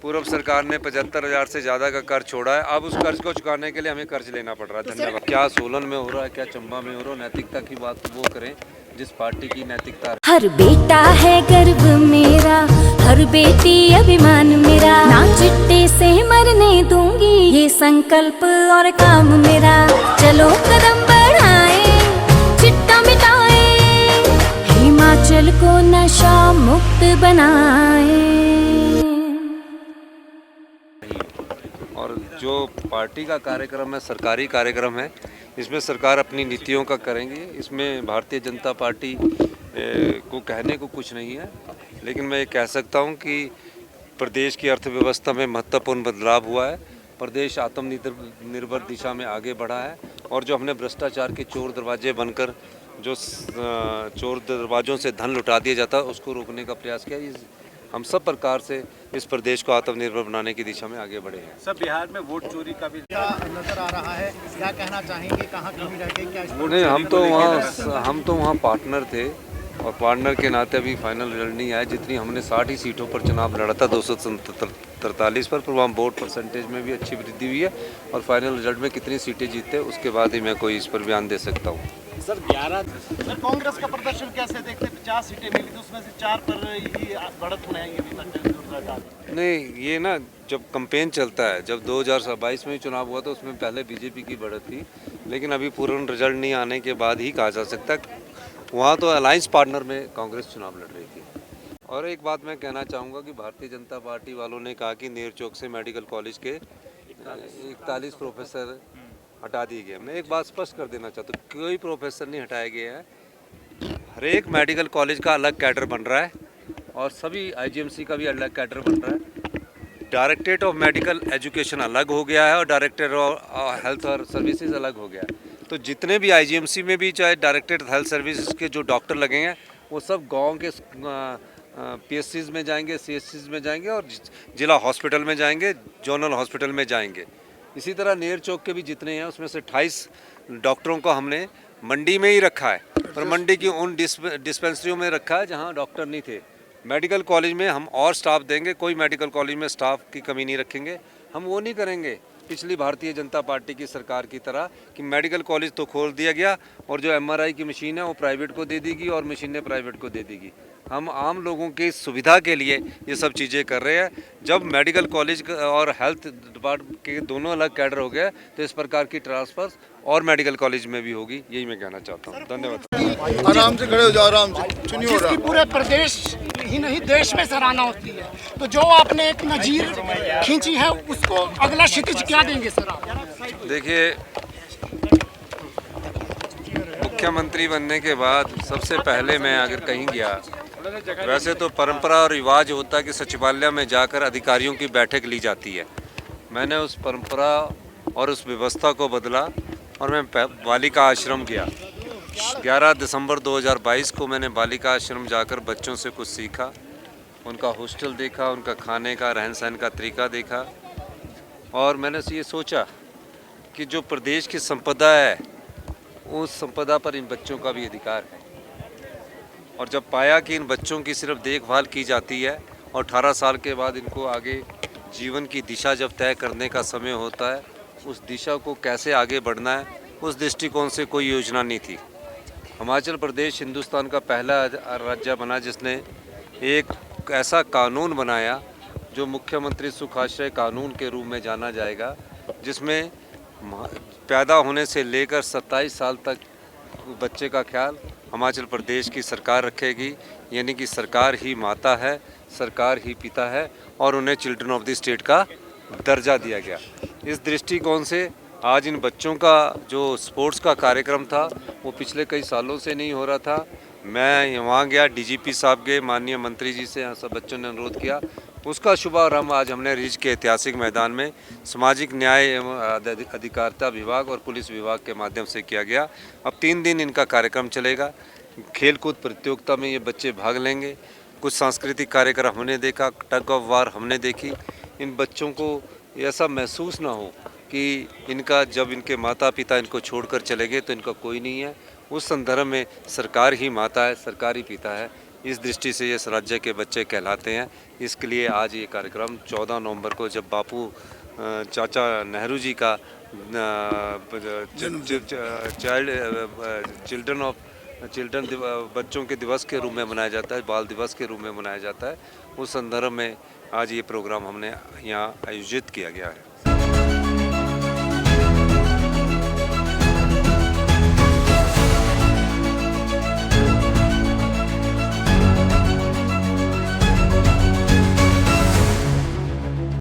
पूर्व सरकार ने 75,000 से ज़्यादा का कर्ज छोड़ा है। अब उस कर्ज को चुकाने के लिए हमें कर्ज लेना पड़ रहा है। धन्यवाद। क्या सोलन में हो रहा है, क्या चंबा में हो रहा है, नैतिकता की बात वो करें जिस पार्टी की नैतिकता। हर बेटा है गर्व मेरा, हर बेटी अभिमान मेरा, ना चिट्टे से मरने दूंगी, ये संकल्प और काम मेरा। चलो कदम बढ़ाएं, चिट्टा मिटाएं, हिमाचल को नशा मुक्त बनाएं। और जो पार्टी का कार्यक्रम है, सरकारी कार्यक्रम है, इसमें सरकार अपनी नीतियों का करेंगी। इसमें भारतीय जनता पार्टी को कहने को कुछ नहीं है, लेकिन मैं ये कह सकता हूँ कि प्रदेश की अर्थव्यवस्था में महत्वपूर्ण बदलाव हुआ है। प्रदेश आत्मनिर्भर दिशा में आगे बढ़ा है और जो हमने भ्रष्टाचार के चोर दरवाजे बनकर जो चोर दरवाज़ों से धन लुटा दिया जाता है उसको रोकने का प्रयास किया। हम सब प्रकार से इस प्रदेश को आत्मनिर्भर बनाने की दिशा में आगे बढ़े हैं। सब बिहार में वोट चोरी का भी नजर आ रहा है, क्या कहना चाहेंगे, कहाँ कमी रह गई, क्या? नहीं, हम तो वहाँ पार्टनर थे और पार्टनर के नाते अभी फाइनल रिजल्ट नहीं आया। जितनी हमने 60 ही सीटों पर चुनाव लड़ा था 243 पर वहाँ वोट परसेंटेज में भी अच्छी वृद्धि हुई है और फाइनल रिजल्ट में कितनी सीटें जीतते हैं उसके बाद ही मैं कोई इस पर बयान दे सकता हूँ। सर 11 सर कांग्रेस का प्रदर्शन कैसे देखते? 50 सीटें मिली थी, उसमें से 4 पर ही बढ़त होने आएंगे अभी तक। नहीं, ये ना जब कैंपेन चलता है, जब 2022 में चुनाव हुआ तो उसमें पहले बीजेपी की बढ़त थी, लेकिन अभी पूर्ण रिजल्ट नहीं आने के बाद ही कहा जा सकता है। वहाँ तो अलायंस पार्टनर में कांग्रेस चुनाव लड़ रही थी। और एक बात मैं कहना चाहूँगा कि भारतीय जनता पार्टी वालों ने कहा कि नेर चौक से मेडिकल कॉलेज के 41 प्रोफेसर हटा दिए गए। मैं एक बात स्पष्ट कर देना चाहता हूँ, कोई प्रोफेसर नहीं हटाए गए हैं। हर एक मेडिकल कॉलेज का अलग कैडर बन रहा है और सभी आईजीएमसी का भी अलग कैडर बन रहा है। डायरेक्टरेट ऑफ मेडिकल एजुकेशन अलग हो गया है और डायरेक्टर ऑफ हेल्थ और सर्विसेज अलग हो गया है। तो जितने भी आईजीएमसी में भी चाहे डायरेक्टरेट ऑफ हेल्थ सर्विसेज के जो डॉक्टर लगेंगे वो सब गांव के पीएससीज में जाएंगे, सीएससीज में जाएंगे और जिला हॉस्पिटल में जाएंगे, जोनल हॉस्पिटल में जाएंगे। इसी तरह नेर चौक के भी जितने हैं उसमें से 28 डॉक्टरों को हमने मंडी में ही रखा है और मंडी की उन डिस्पेंसरियों में रखा है जहां डॉक्टर नहीं थे। मेडिकल कॉलेज में हम और स्टाफ देंगे, कोई मेडिकल कॉलेज में स्टाफ की कमी नहीं रखेंगे। हम वो नहीं करेंगे पिछली भारतीय जनता पार्टी की सरकार की तरह कि मेडिकल कॉलेज तो खोल दिया गया और जो एमआरआई की मशीन है वो प्राइवेट को दे देगी और मशीनें प्राइवेट को दे देगी। हम आम लोगों की सुविधा के लिए ये सब चीज़ें कर रहे हैं। जब मेडिकल कॉलेज और हेल्थ डिपार्टमेंट के दोनों अलग कैडर हो गए तो इस प्रकार की ट्रांसफर और मेडिकल कॉलेज में भी होगी, यही मैं कहना चाहता हूँ। धन्यवाद। आराम से खड़े हो जाओ, आराम से चुनिए हो रहा। पूरे प्रदेश ही नहीं देश में सराहना होती है, तो जो आपने एक नजीर खींची है उसको अगला क्षितिज क्या देंगे सर आप? देखिए, मुख्यमंत्री बनने के बाद सबसे पहले मैं अगर कहीं गया, वैसे तो परंपरा और रिवाज होता है कि सचिवालय में जाकर अधिकारियों की बैठक ली जाती है। मैंने उस परंपरा और उस व्यवस्था को बदला और मैं बालिका आश्रम गया। 11 दिसंबर 2022 को मैंने बालिका आश्रम जाकर बच्चों से कुछ सीखा, उनका हॉस्टल देखा, उनका खाने का रहन सहन का तरीका देखा और मैंने ये सोचा कि जो प्रदेश की संपदा है उस संपदा पर इन बच्चों का भी अधिकार है। और जब पाया कि इन बच्चों की सिर्फ देखभाल की जाती है और 18 साल के बाद इनको आगे जीवन की दिशा जब तय करने का समय होता है, उस दिशा को कैसे आगे बढ़ना है उस दृष्टिकोण से कोई योजना नहीं थी। हिमाचल प्रदेश हिंदुस्तान का पहला राज्य बना जिसने एक ऐसा कानून बनाया जो मुख्यमंत्री सुखाश्रय कानून के रूप में जाना जाएगा, जिसमें पैदा होने से लेकर 27 साल तक बच्चे का ख्याल हिमाचल प्रदेश की सरकार रखेगी। यानी कि सरकार ही माता है, सरकार ही पिता है और उन्हें चिल्ड्रन ऑफ द स्टेट का दर्जा दिया गया। इस दृष्टिकोण से आज इन बच्चों का जो स्पोर्ट्स का कार्यक्रम था वो पिछले कई सालों से नहीं हो रहा था। मैं वहाँ गया, डीजीपी साहब गए, माननीय मंत्री जी से यहाँ सब बच्चों ने अनुरोध किया, उसका शुभारंभ आज हमने रिज के ऐतिहासिक मैदान में सामाजिक न्याय एवं अधिकारिता विभाग और पुलिस विभाग के माध्यम से किया गया। अब 3 दिन इनका कार्यक्रम चलेगा। खेलकूद प्रतियोगिता में ये बच्चे भाग लेंगे, कुछ सांस्कृतिक कार्यक्रम हमने देखा, टग ऑफ वार हमने देखी। इन बच्चों को ऐसा महसूस ना हो कि इनका जब इनके माता पिता इनको छोड़कर चले गए तो इनका कोई नहीं है। उस संदर्भ में सरकार ही माता है, सरकार ही पिता है, इस दृष्टि से ये राज्य के बच्चे कहलाते हैं। इसके लिए आज ये कार्यक्रम 14 नवंबर को जब बापू चाचा नेहरू जी का चिल्ड्रन बच्चों के दिवस के रूप में मनाया जाता है, बाल दिवस के रूप में मनाया जाता है। उस संदर्भ में आज ये प्रोग्राम हमने यहाँ आयोजित किया गया है।